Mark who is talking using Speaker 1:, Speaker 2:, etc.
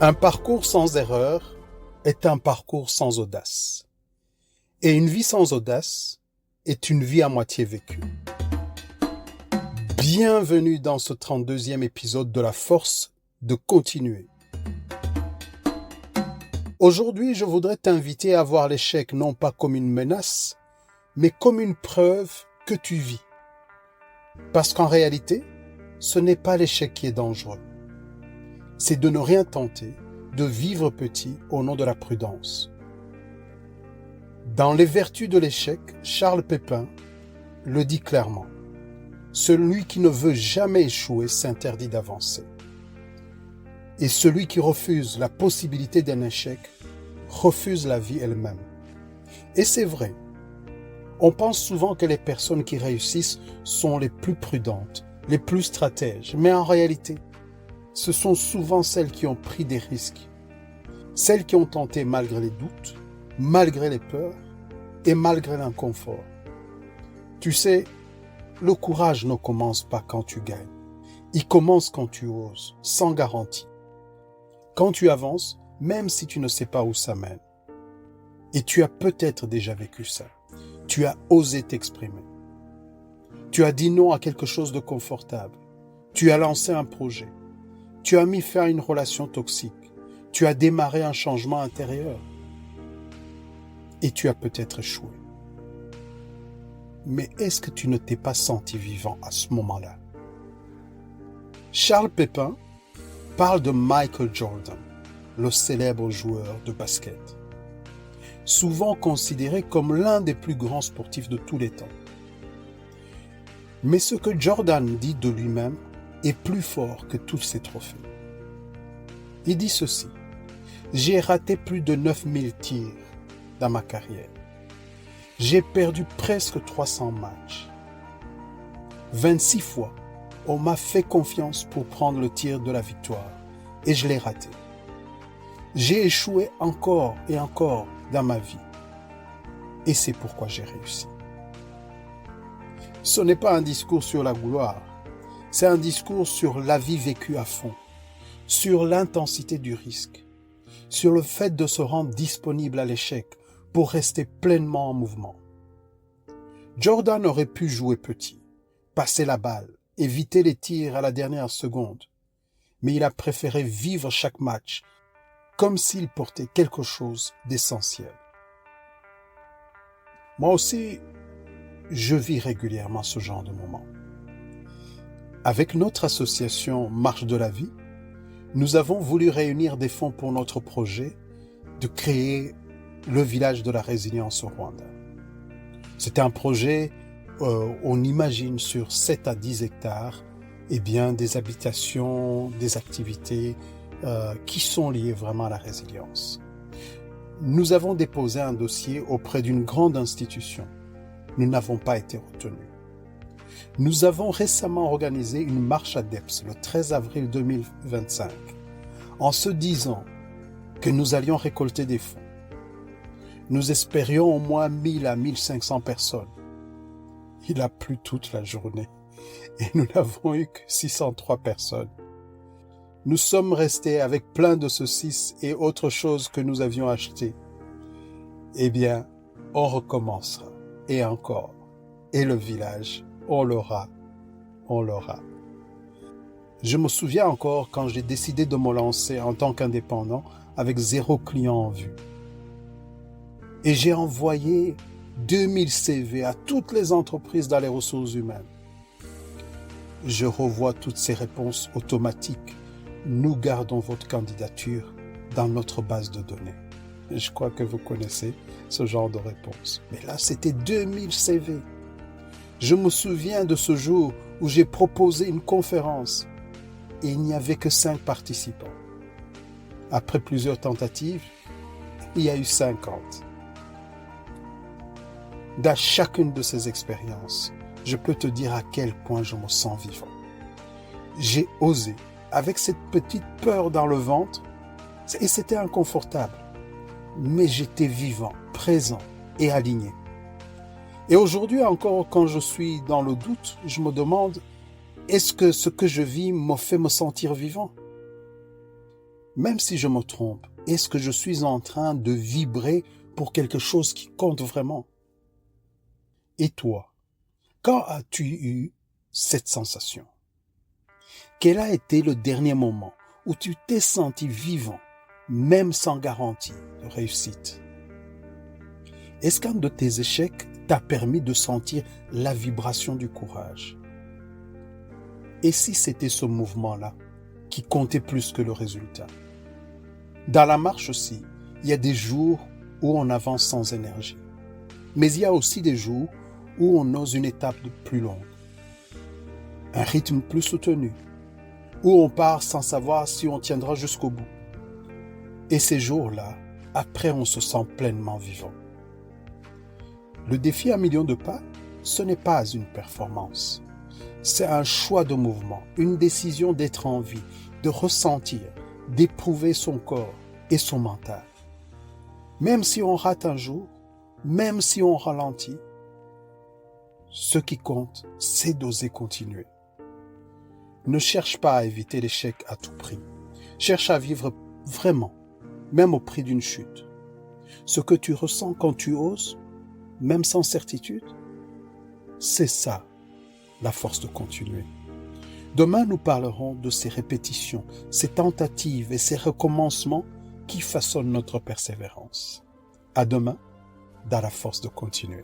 Speaker 1: Un parcours sans erreur est un parcours sans audace. Et une vie sans audace est une vie à moitié vécue. Bienvenue dans ce 32e épisode de La Force de continuer. Aujourd'hui, je voudrais t'inviter à voir l'échec non pas comme une menace, mais comme une preuve que tu vis. Parce qu'en réalité, ce n'est pas l'échec qui est dangereux. C'est de ne rien tenter, de vivre petit au nom de la prudence. Dans Les Vertus de l'échec, Charles Pépin le dit clairement. Celui qui ne veut jamais échouer s'interdit d'avancer. Et celui qui refuse la possibilité d'un échec refuse la vie elle-même. Et c'est vrai. On pense souvent que les personnes qui réussissent sont les plus prudentes, les plus stratèges, mais en réalité, ce sont souvent celles qui ont pris des risques, celles qui ont tenté malgré les doutes, malgré les peurs et malgré l'inconfort. Tu sais, le courage ne commence pas quand tu gagnes, il commence quand tu oses, sans garantie. Quand tu avances, même si tu ne sais pas où ça mène. Et tu as peut-être déjà vécu ça. Tu as osé t'exprimer. Tu as dit non à quelque chose de confortable. Tu as lancé un projet. Tu as mis fin à une relation toxique. Tu as démarré un changement intérieur. Et tu as peut-être échoué. Mais est-ce que tu ne t'es pas senti vivant à ce moment-là? Charles Pépin parle de Michael Jordan, le célèbre joueur de basket, souvent considéré comme l'un des plus grands sportifs de tous les temps. Mais ce que Jordan dit de lui-même est plus fort que tous ses trophées. Il dit ceci: « J'ai raté plus de 9000 tirs dans ma carrière. J'ai perdu presque 300 matchs. 26 fois, on m'a fait confiance pour prendre le tir de la victoire et je l'ai raté. J'ai échoué encore et encore dans ma vie et c'est pourquoi j'ai réussi. » Ce n'est pas un discours sur la gloire, c'est un discours sur la vie vécue à fond, sur l'intensité du risque, sur le fait de se rendre disponible à l'échec pour rester pleinement en mouvement. Jordan aurait pu jouer petit, passer la balle, éviter les tirs à la dernière seconde, mais il a préféré vivre chaque match comme s'il portait quelque chose d'essentiel. Moi aussi, je vis régulièrement ce genre de moment. Avec notre association Marche de la Vie, nous avons voulu réunir des fonds pour notre projet de créer le village de la résilience au Rwanda. C'est un projet, on imagine sur 7 à 10 hectares, des habitations, des activités qui sont liées vraiment à la résilience. Nous avons déposé un dossier auprès d'une grande institution. Nous n'avons pas été retenus. Nous avons récemment organisé une marche à Deps le 13 avril 2025 en se disant que nous allions récolter des fonds. Nous espérions au moins 1000 à 1500 personnes. Il a plu toute la journée et nous n'avons eu que 603 personnes. Nous sommes restés avec plein de saucisses et autres choses que nous avions achetées. On recommencera. Et encore. Et le village, on l'aura. Je me souviens encore quand j'ai décidé de me lancer en tant qu'indépendant avec 0 client en vue. Et j'ai envoyé 2000 CV à toutes les entreprises dans les ressources humaines. Je revois toutes ces réponses automatiques. Nous gardons votre candidature dans notre base de données. Je crois que vous connaissez ce genre de réponse. Mais là, c'était 2000 CV. Je me souviens de ce jour où j'ai proposé une conférence et il n'y avait que 5 participants. Après plusieurs tentatives, il y a eu 50. Dans chacune de ces expériences, je peux te dire à quel point je me sens vivant. J'ai osé, avec cette petite peur dans le ventre, et c'était inconfortable. Mais j'étais vivant, présent et aligné. Et aujourd'hui encore, quand je suis dans le doute, je me demande, est-ce que ce que je vis me fait me sentir vivant? Même si je me trompe, est-ce que je suis en train de vibrer pour quelque chose qui compte vraiment? Et toi, quand as-tu eu cette sensation? Quel a été le dernier moment où tu t'es senti vivant, même sans garantie de réussite? Est-ce qu'un de tes échecs t'a permis de sentir la vibration du courage? Et si c'était ce mouvement-là qui comptait plus que le résultat? Dans la marche aussi, il y a des jours où on avance sans énergie. Mais il y a aussi des jours où on ose une étape plus longue, un rythme plus soutenu, où on part sans savoir si on tiendra jusqu'au bout. Et ces jours-là, après on se sent pleinement vivant. Le défi 1 million de pas, ce n'est pas une performance. C'est un choix de mouvement, une décision d'être en vie, de ressentir, d'éprouver son corps et son mental. Même si on rate un jour, même si on ralentit, ce qui compte, c'est d'oser continuer. Ne cherche pas à éviter l'échec à tout prix. Cherche à vivre vraiment, même au prix d'une chute. Ce que tu ressens quand tu oses, même sans certitude, c'est ça, la force de continuer. Demain, nous parlerons de ces répétitions, ces tentatives et ces recommencements qui façonnent notre persévérance. À demain, dans la force de continuer.